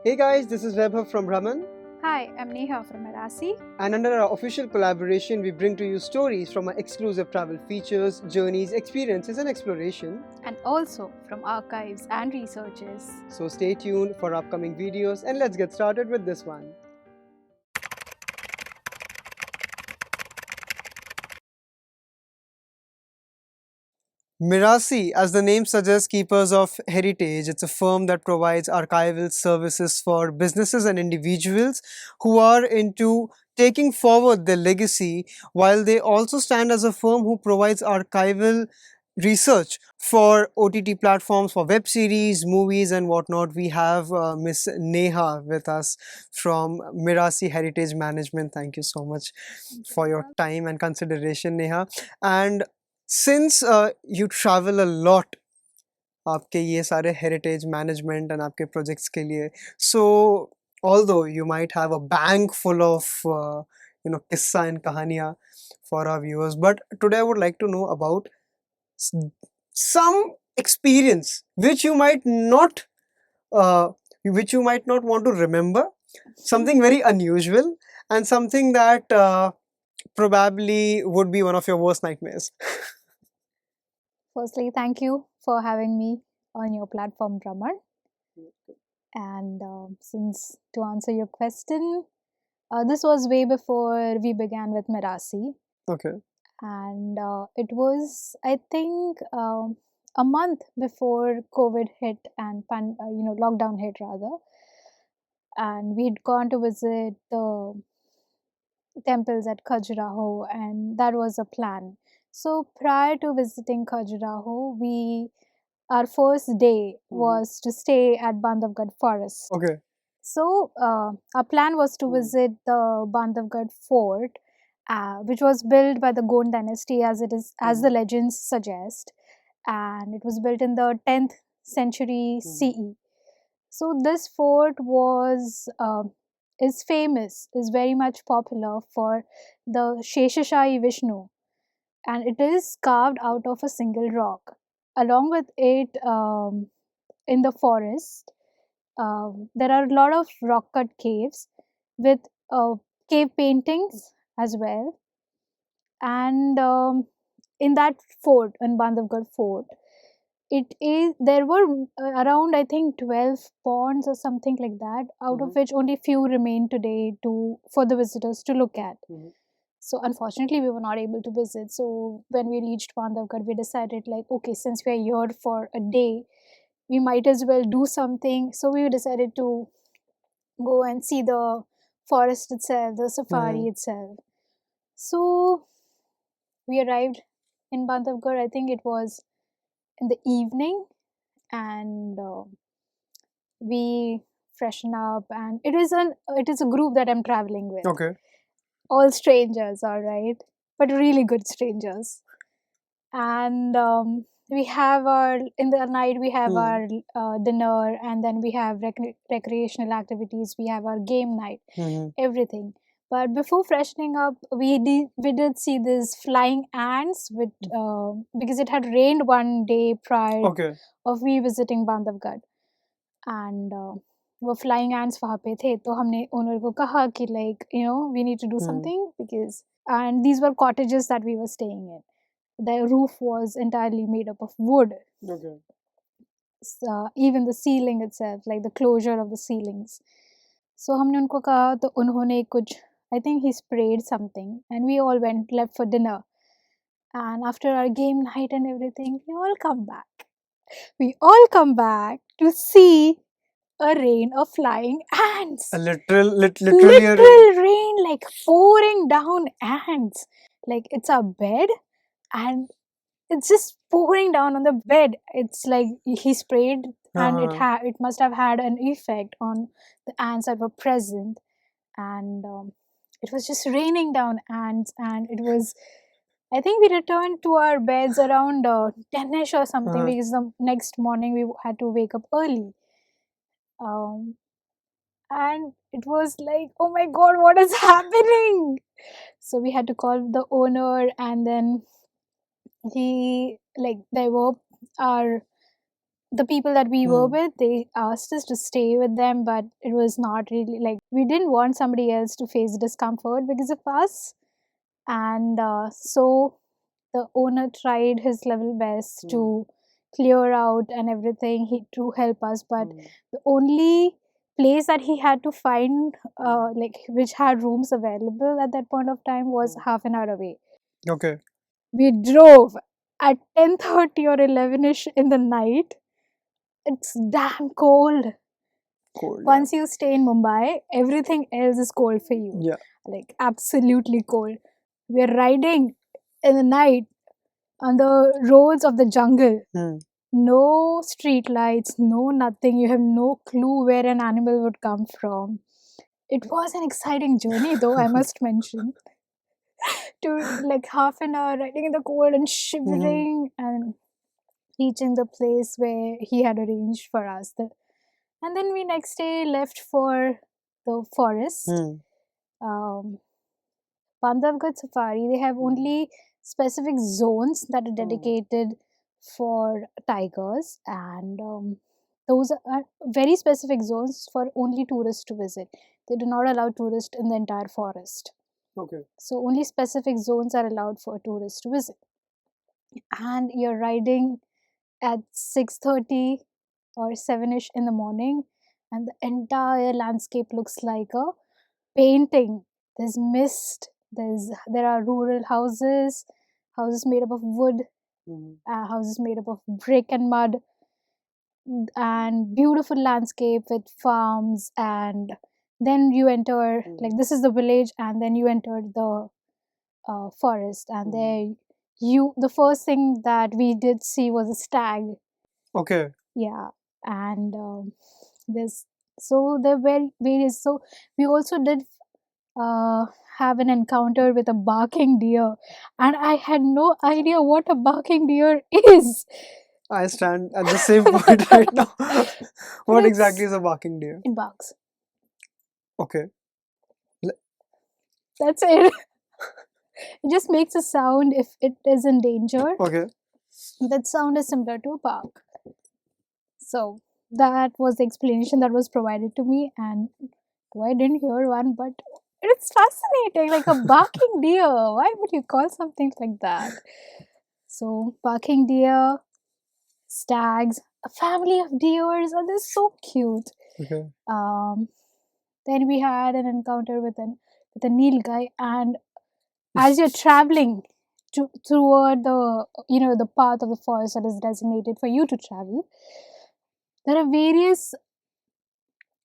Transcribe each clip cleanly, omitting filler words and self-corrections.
Hey guys, this is Vaibhav from Bhraman, Hi, I'm Neha from Marasi. and under our official collaboration, we bring to you stories from our exclusive travel features, journeys, experiences, and exploration. And also from archives and researches. So stay tuned for upcoming videos, and let's get started with this one. Mirasi, as the name suggests, keepers of heritage. It's a firm that provides archival services for businesses and individuals who are into taking forward their legacy, while they also stand as a firm who provides archival research for OTT platforms, for web series, movies, and whatnot. We have Miss Neha with us from Mirasi Heritage Management. Thank you so much for your time and consideration, Neha. And since you travel a lot आपके ये सारे heritage management and आपके projects के लिए, so although you might have a bank full of किस्सा and कहानियाँ for our viewers, but today I would like to know about s- some experience uh, which you might not want to remember, something very unusual, and something that probably would be one of your worst nightmares. Firstly, thank you for having me on your platform, Bhraman. And since to answer your question, this was way before we began with Marasi. Okay. And it was, I think, a month before COVID hit and lockdown hit rather. And we'd gone to visit the temples at Khajuraho, and that was a plan. So prior to visiting Khajuraho, our first day was to stay at Bandhavgarh Forest. Okay. So our plan was to visit the Bandhavgarh Fort, which was built by the Gond dynasty, as the legends suggest, and it was built in the 10th century CE. So this fort is famous, is very much popular for the Sheshashahi Vishnu, and it is carved out of a single rock. Along with it, in the forest, there are a lot of rock cut caves with cave paintings as well. And in that fort, in Bandhavgarh Fort, there were around, I think, 12 ponds or something like that, out of which only few remain today for the visitors to look at. So unfortunately, we were not able to visit. So when we reached Bandhavgarh, we decided, like, okay, since we are here for a day, we might as well do something. So we decided to go and see the forest itself, the safari itself. So we arrived in Bandhavgarh. I think it was in the evening, and we freshen up. And it is a group that I'm traveling with. Okay. All strangers, all right, but really good strangers. And we have our in the night we have our dinner, and then we have recreational activities, we have our game night, everything. But before freshening up, we did see these flying ants with because it had rained one day prior Okay. of we visiting Bandhavgarh. And वो flying ants वहाँ पे थे, तो हमने owner को कहा कि like we need to do something, because and these were cottages that we were staying in. The roof was entirely made up of wood. Okay. Even the ceiling itself, like the closure of the ceilings. So हमने उनको कहा, तो उन्होंने कुछ, I think he sprayed something, and we all left for dinner. And after our game night and everything, we all come back. We all come back to see a rain of flying ants. A literally a Literal rain, like pouring down ants. Like it's a bed, and it's just pouring down on the bed. It's like he sprayed, and it must have had an effect on the ants that were present. And it was just raining down ants, and it was, I think we returned to our beds around 10ish or something, because the next morning we had to wake up early. And it was like, oh my god, what is happening? So we had to call the owner, and then they were our the people that we were Hmm. with, they asked us to stay with them, but it was not really like we didn't want somebody else to face discomfort because of us. And so the owner tried his level best to clear out and everything he to help us, but the only place that he had to find like which had rooms available at that point of time was half an hour away. Okay. We drove at 10:30 or 11ish in the night. It's damn cold. Cold. Yeah. Once you stay in Mumbai, everything else is cold for you. Yeah. Like absolutely cold. We're riding in the night on the roads of the jungle. Hmm. No street lights, no nothing. You have no clue where an animal would come from. It was an exciting journey, though, I must mention. To like half an hour riding in the cold and shivering and reaching the place where he had arranged for us. And then we next day left for the forest. Um, Bandhavgarh Safari, they have only specific zones that are dedicated for tigers, and those are very specific zones for only tourists to visit. They do not allow tourists in the entire forest. Okay. So only specific zones are allowed for tourists to visit. And you're riding at 6:30 or 7ish in the morning, and the entire landscape looks like a painting. There's mist, there are rural houses, houses made up of wood, houses made up of brick and mud, and beautiful landscape with farms. And then you enter, like, this is the village, and then you enter the forest, and there you the first thing that we did see was a stag. Okay. Yeah. And there's so there were various, so we also did uh, have an encounter with a barking deer, and I had no idea what a barking deer is. I stand at the same point right now. What exactly is a barking deer? It barks. Okay. That's it. It just makes a sound if it is in danger. Okay. That sound is similar to a bark. So that was the explanation that was provided to me, and I didn't hear one, but it's fascinating, like a barking deer. Why would you call something like that? So barking deer, stags, a family of deers, and they're so cute. Okay. Then we had an encounter with a nilgai, and as you're traveling toward the path of the forest that is designated for you to travel, there are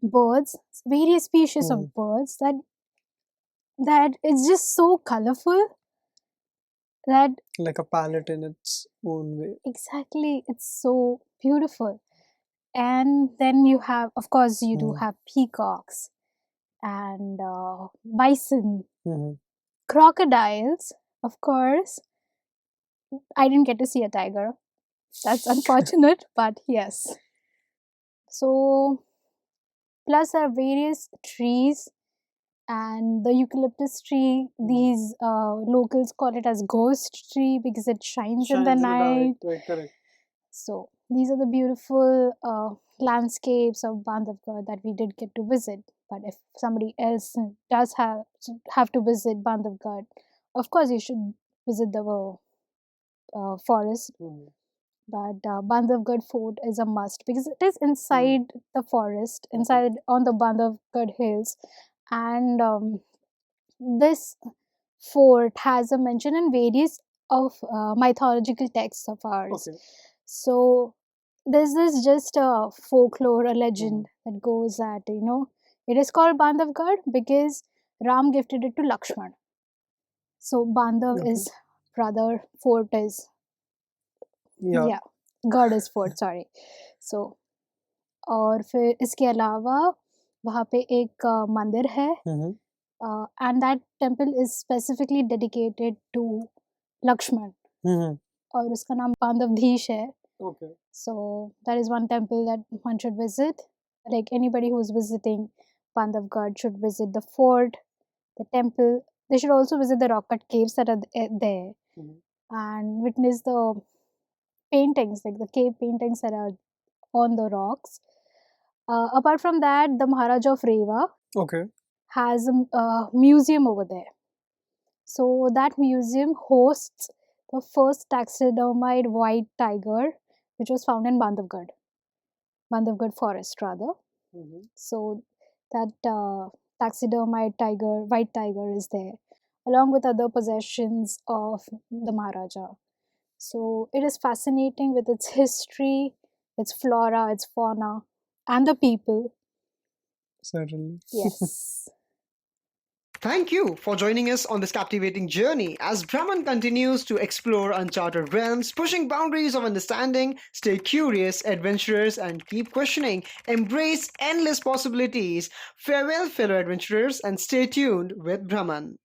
birds, various species of birds that it's just so colorful that Like a palette in its own way. exactly it's so beautiful. And then you have, of course, you do have peacocks and bison, crocodiles, of course. I didn't get to see a tiger. That's unfortunate, but yes. So, plus there are various trees, and the eucalyptus tree, these locals call it as ghost tree because it shines in the night. Right, correct. So, these are the beautiful landscapes of Bandhavgarh that we did get to visit. But if somebody else does have to visit Bandhavgarh, of course you should visit the forest. But Bandhavgarh Fort is a must because it is inside the forest, inside on the Bandhavgarh hills, and this fort has a mention in various of mythological texts of ours. Okay. So there's this just a folklore, a legend that goes that it is called Bandhavgarh because Ram gifted it to Lakshman. So Bandhav Okay. is brother, fort is Yeah. God is fort sorry so और फिर इसके अलावा वहाँ पे एक मंदिर है and that temple is specifically dedicated to Lakshman और उसका नाम पांडवधीश है. Okay. So that is one temple that one should visit. Like anybody who is visiting Bandhavgarh should visit the fort, the temple. They should also visit the rock cut caves that are there and witness the paintings, like the cave paintings that are on the rocks. Apart from that, the Maharaja of Rewa Okay. has a museum over there. So that museum hosts the first taxidermied white tiger, which was found in Bandhavgarh Forest rather. Mhm. So that taxidermied tiger, white tiger, is there, along with other possessions of the Maharaja. So it is fascinating with its history, its flora, its fauna, and the people. Certainly. Yes. Thank you for joining us on this captivating journey as Brahman continues to explore uncharted realms, pushing boundaries of understanding. Stay curious, adventurers, and keep questioning. Embrace endless possibilities. Farewell, fellow adventurers, and stay tuned with Brahman.